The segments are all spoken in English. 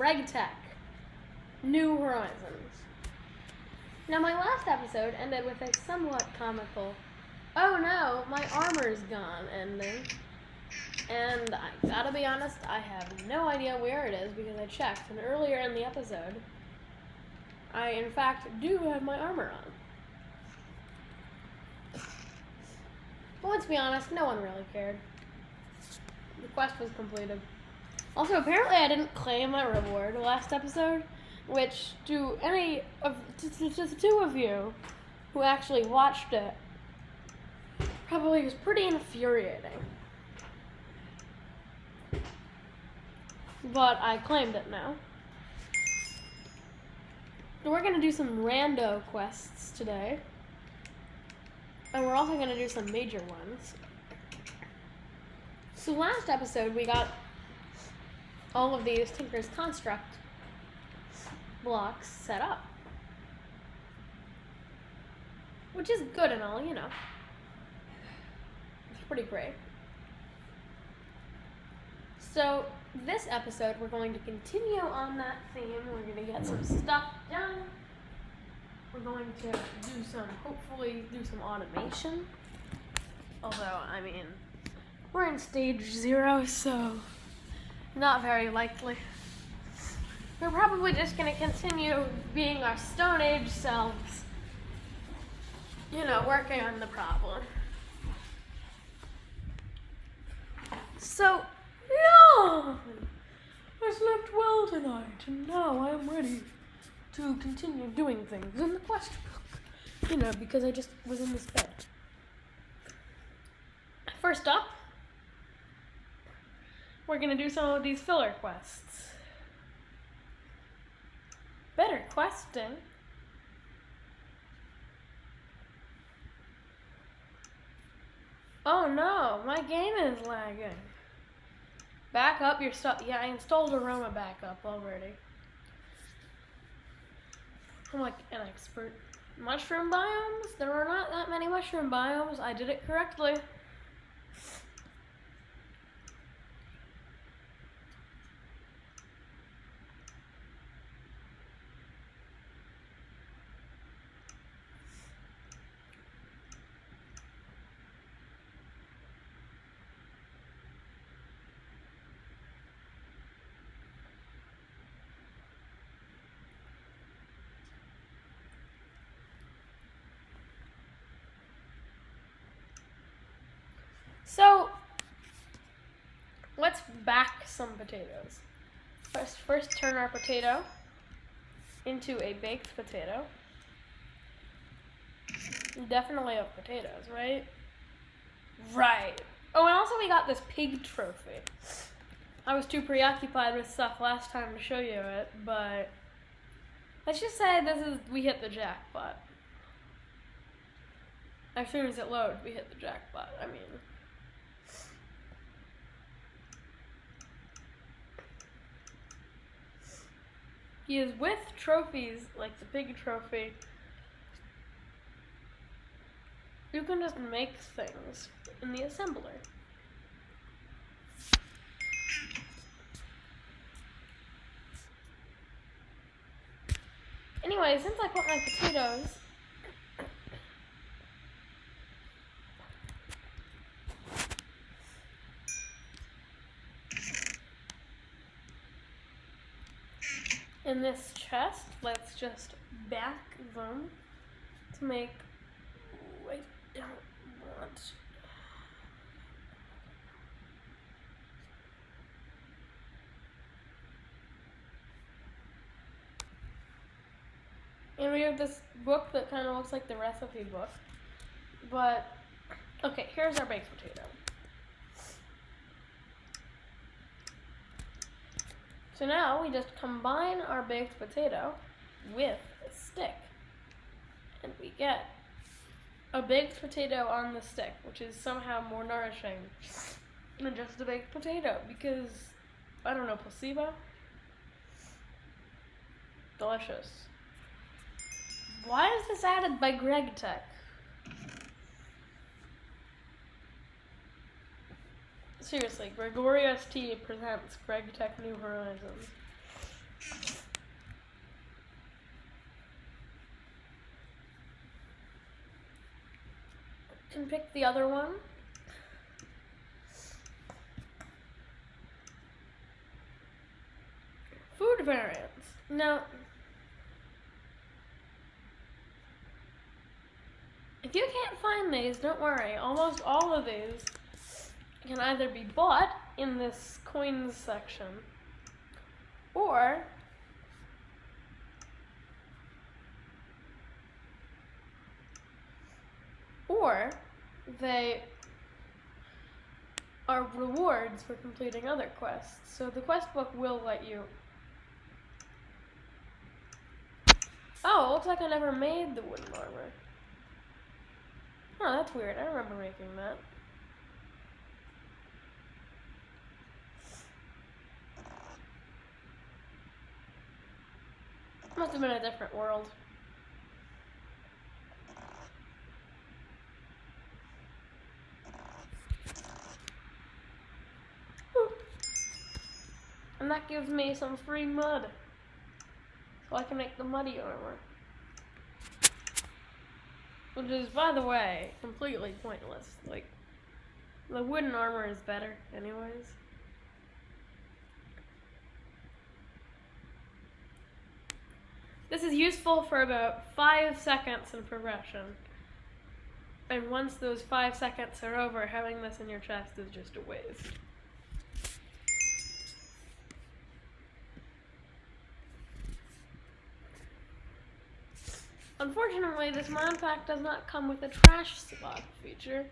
Greg Tech, New Horizons. Now, my last episode ended with a somewhat comical, oh no, my armor's gone ending. And I gotta be honest, I have no idea where it is because I checked, and earlier in the episode, I in fact do have my armor on. But let's be honest, no one really cared. The quest was completed. Also, apparently I didn't claim my reward last episode, which to the two of you who actually watched it, probably was pretty infuriating. But I claimed it now. So we're gonna do some rando quests today. And we're also gonna do some major ones. So last episode we got all of these Tinker's Construct blocks set up. Which is good and all, you know. It's pretty great. So this episode we're going to continue on that theme. We're going to get some stuff done. We're going to hopefully do some automation. Although, I mean, we're in stage 0, so not very likely. We're probably just going to continue being our Stone Age selves. You know, working on the problem. So, yeah! I slept well tonight, and now I am ready to continue doing things in the quest book. You know, because I just was in this bed. First up, we're going to do some of these filler quests. Better questing. Oh no, my game is lagging. Back up your stuff. Yeah, I installed Aroma Backup already. I'm like an expert. Mushroom biomes? There are not that many mushroom biomes. I did it correctly. So, let's back some potatoes. First turn our potato into a baked potato. Definitely of potatoes, right? Right. Oh, and also we got this pig trophy. I was too preoccupied with stuff last time to show you it, but let's just say we hit the jackpot. As soon as it loads, we hit the jackpot. I mean, he is with trophies like the pig trophy. You can just make things in the assembler. Anyway, since I put my potatoes in this chest, let's just back them to make. I don't want. And we have this book that kind of looks like the recipe book. But, okay, here's our baked potato. So now we just combine our baked potato with a stick. And we get a baked potato on the stick, which is somehow more nourishing than just a baked potato. Because, I don't know, placebo? Delicious. Why is this added by Greg Tech? Seriously, Gregorius T presents Greg Tech New Horizons. can pick the other one. Food variants. Now, if you can't find these, don't worry. Almost all of these can either be bought in this coins section, or they are rewards for completing other quests. So the quest book will let you... Oh, it looks like I never made the wooden armor. Oh, that's weird. I remember making that. Must have been a different world. And that gives me some free mud. So I can make the muddy armor. Which is, by the way, completely pointless. Like, the wooden armor is better anyways. This is useful for about 5 seconds in progression. And once those 5 seconds are over, having this in your chest is just a waste. Unfortunately, this mod pack does not come with a trash slot feature,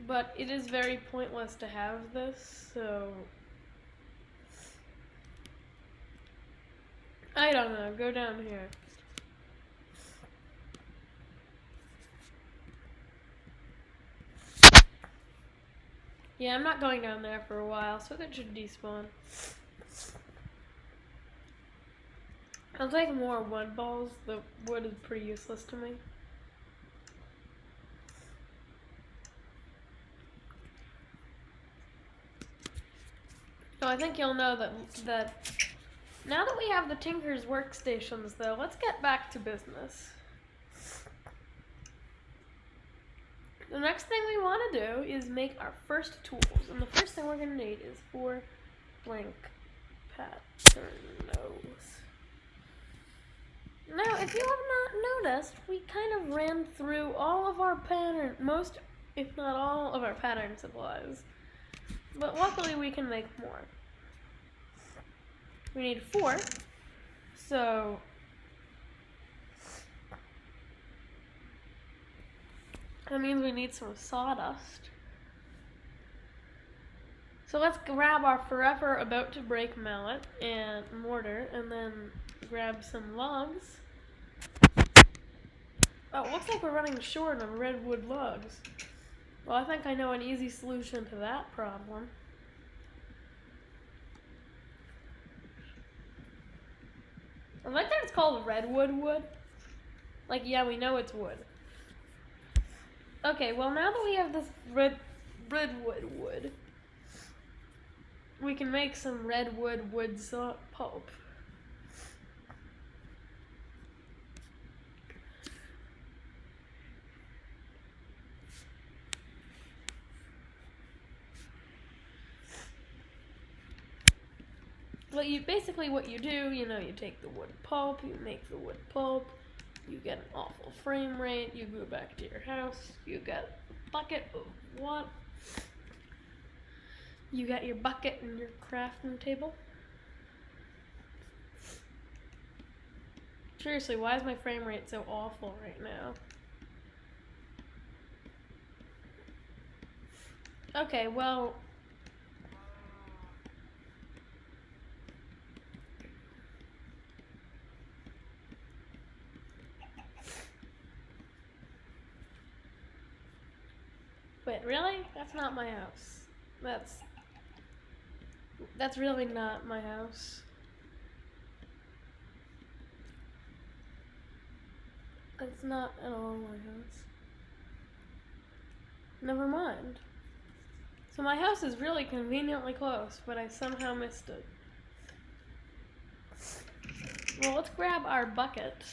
but it is very pointless to have this, so... I don't know, go down here. Yeah, I'm not going down there for a while, so that should despawn. I'll take more wood balls. The wood is pretty useless to me. So I think you'll know that now that we have the Tinker's workstations, though, let's get back to business. The next thing we want to do is make our first tools, and the first thing we're going to need is 4 blank patterns. Now, if you have not noticed, we kind of ran through all of our most, if not all, of our pattern supplies. But luckily we can make more. We need 4, so... that means we need some sawdust. So let's grab our forever about to break mallet and mortar, and then grab some logs. Oh, it looks like we're running short on redwood logs. Well, I think I know an easy solution to that problem. I like that it's called redwood wood. Like, yeah, we know it's wood. Okay, well, now that we have this redwood wood, we can make some redwood wood pulp. Well, basically what you do, you take the wood pulp, you make the wood pulp, you get an awful frame rate, you go back to your house, you get a bucket of what? You got your bucket and your crafting table. Seriously, why is my frame rate so awful right now? Okay, well... Wait, really? That's not my house. That's really not my house. That's not at all my house. Never mind. So my house is really conveniently close, but I somehow missed it. Well, let's grab our bucket,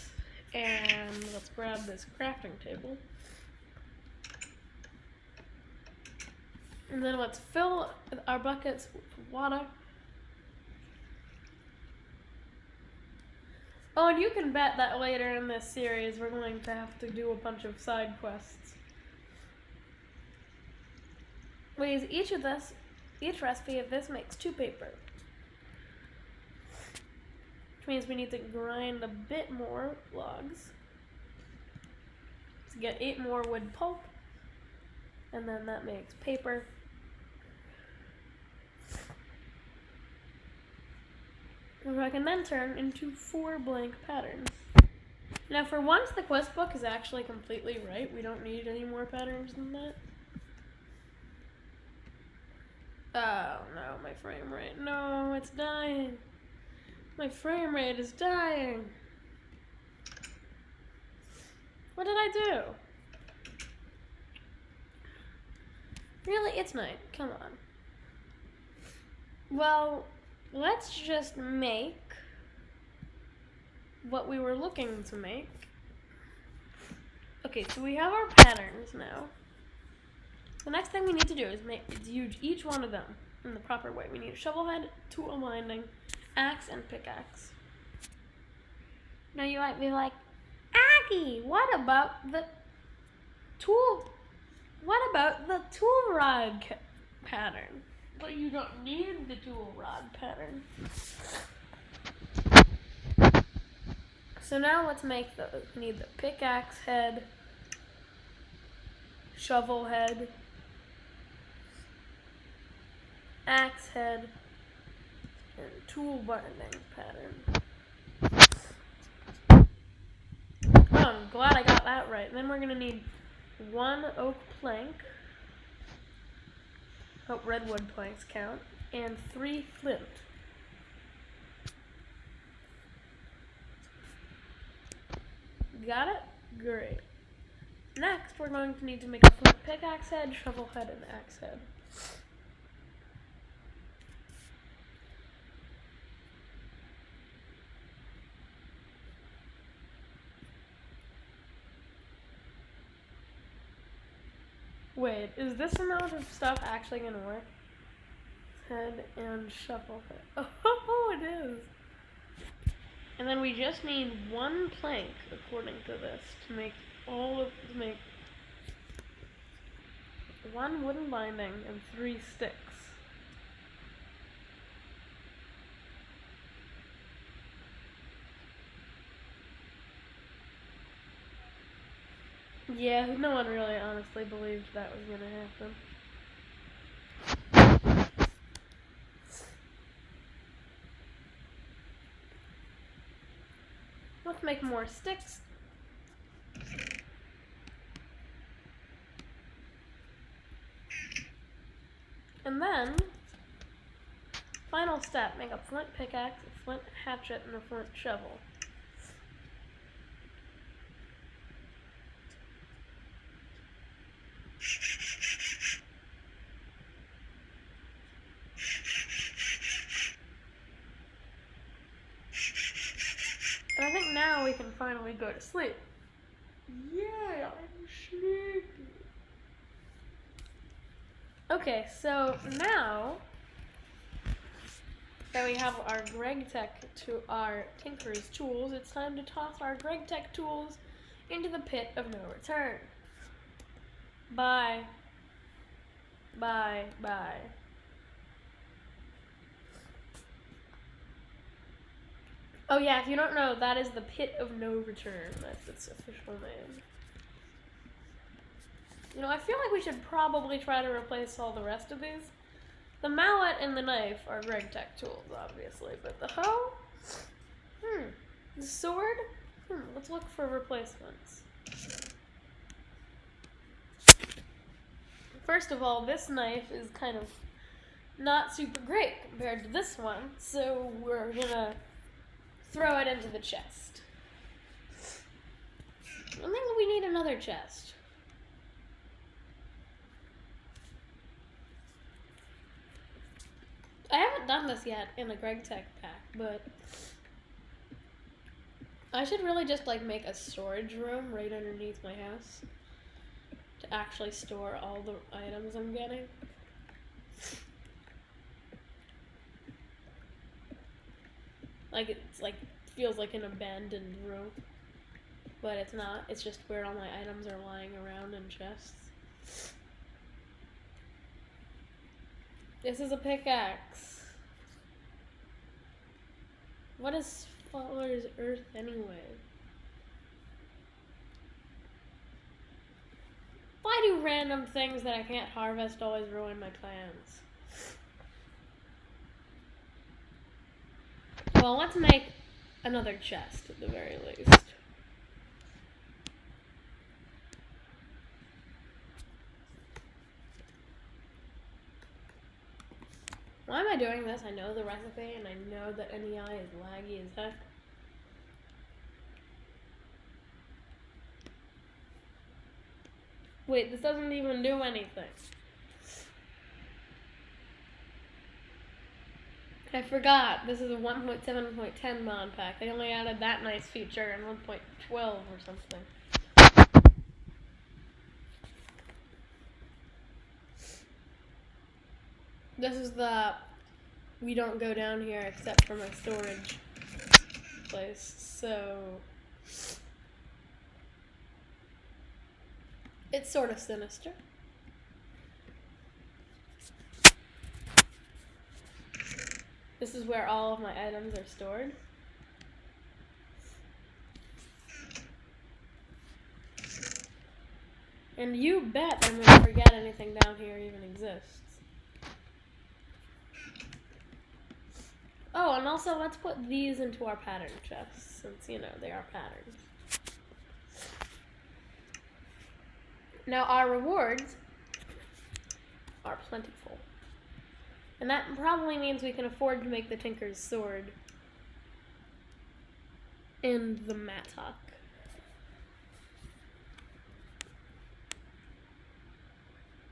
and let's grab this crafting table. And then let's fill our buckets with water. Oh, and you can bet that later in this series we're going to have to do a bunch of side quests. We use each recipe of this makes 2 paper. Which means we need to grind a bit more logs to get 8 more wood pulp. And then that makes paper. Which I can then turn into 4 blank patterns. Now for once the quest book is actually completely right. We don't need any more patterns than that. Oh no, my frame rate. No, it's dying. My frame rate is dying. What did I do? Really? It's night. Come on. Well, let's just make what we were looking to make. Okay, so we have our patterns now. The next thing we need to do is use each one of them in the proper way. We need a shovel head, tool winding, axe, and pickaxe. Now you might be like, Aggie, what about the tool rod pattern? But you don't need the tool rod pattern. So now let's make those. We need the pickaxe head, shovel head, axe head, and tool binding pattern. Oh, I'm glad I got that right. Then we're going to need 1 oak plank. Hope redwood planks count. And 3 flint. Got it? Great. Next, we're going to need to make a flint pickaxe head, shovel head, and axe head. Wait, is this amount of stuff actually going to work? Head and shovel head. Oh, it is. And then we just need 1 plank, according to this, to make 1 wooden binding and 3 sticks. Yeah, no one really honestly believed that was gonna happen. Let's make more sticks. And then, final step, make a flint pickaxe, a flint hatchet, and a flint shovel. And I think now we can finally go to sleep. Yeah, I'm sleepy. Okay, so now that we have our GregTech to our Tinker's tools, it's time to toss our GregTech tools into the pit of no return. Bye. Bye. Bye. Oh yeah, if you don't know, that is the pit of no return. That's its official name. You know, I feel like we should probably try to replace all the rest of these. The mallet and the knife are GregTech tools, obviously, but the hoe? The sword? Let's look for replacements. First of all, this knife is kind of not super great compared to this one, so we're gonna throw it into the chest. I think we need another chest. I haven't done this yet in a GregTech pack, but I should really just make a storage room right underneath my house to actually store all the items I'm getting. Like, it's like, feels like an abandoned room. But it's not. It's just where all my items are lying around in chests. This is a pickaxe. What is Fuller's Earth anyway? Why do random things that I can't harvest always ruin my plans? Well, let's make another chest at the very least. Why am I doing this? I know the recipe and I know that NEI is laggy as heck. Wait, this doesn't even do anything. I forgot. This is a 1.7.10 mod pack. They only added that nice feature in 1.12 or something. This is the we don't go down here except for my storage place. So it's sort of sinister. This is where all of my items are stored. And you bet I'm gonna forget anything down here even exists. Oh, and also let's put these into our pattern chests, since, you know, they are patterns. Now, our rewards are plentiful. And that probably means we can afford to make the Tinker's Sword and the mattock.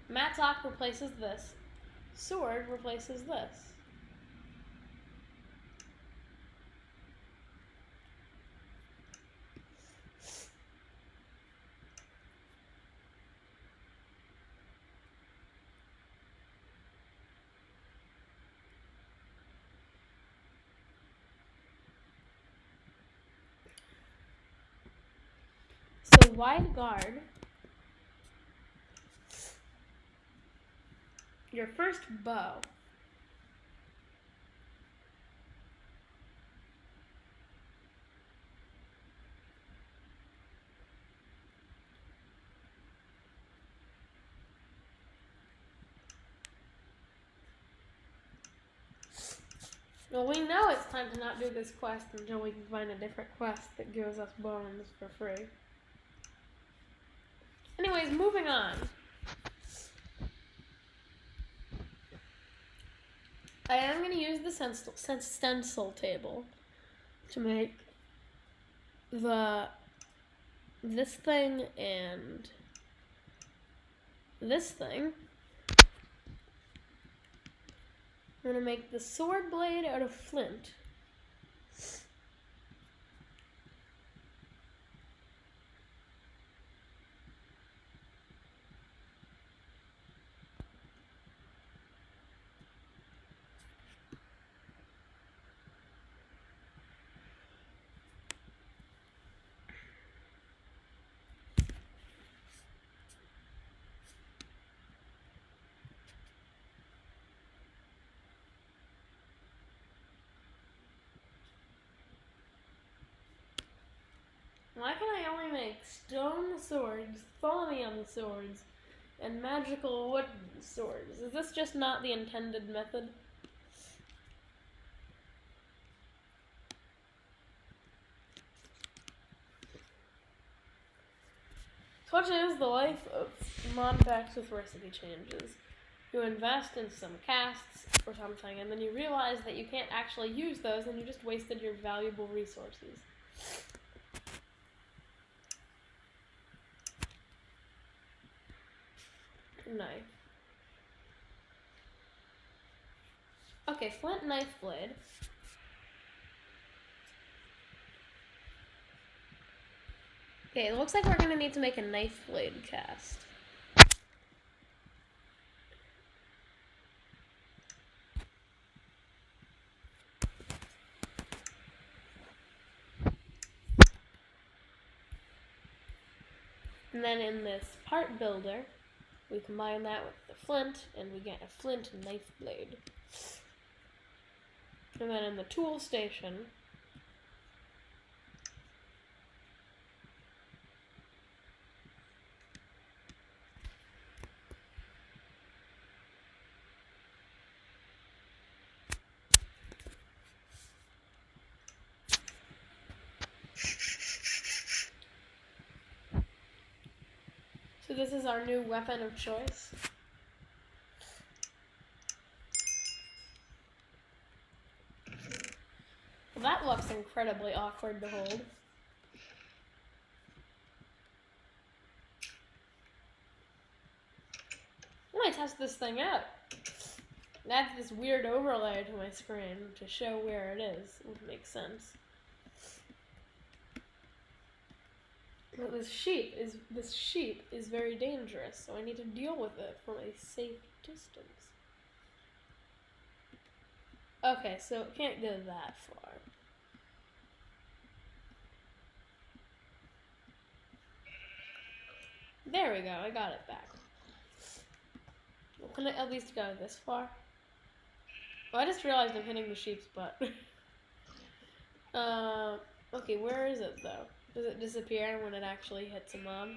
Mattock replaces this. Sword replaces this. So wide guard. Your first bow. Well, we know it's time to not do this quest until we can find a different quest that gives us bones for free. Anyways, moving on. I am going to use the stencil table to make this thing and this thing. I'm going to make the sword blade out of flint. Why can I only make stone swords, thorium swords, and magical wooden swords? Is this just not the intended method? Such is the life of mod packs with recipe changes. You invest in some casts or something, and then you realize that you can't actually use those, and you just wasted your valuable resources. Knife. Okay, flint knife blade. Okay, it looks like we're gonna need to make a knife blade cast. And then in this part builder, we combine that with the flint, and we get a flint knife blade. And then in the tool station, so this is our new weapon of choice. Well, that looks incredibly awkward to hold. I might test this thing out. Add this weird overlay to my screen to show where it is. It would make sense. But this sheep is very dangerous, so I need to deal with it from a safe distance. Okay, so it can't go that far. There we go, I got it back. Well, can it at least go this far? Well, I just realized I'm hitting the sheep's butt. Okay, where is it though? Does it disappear when it actually hits a mob?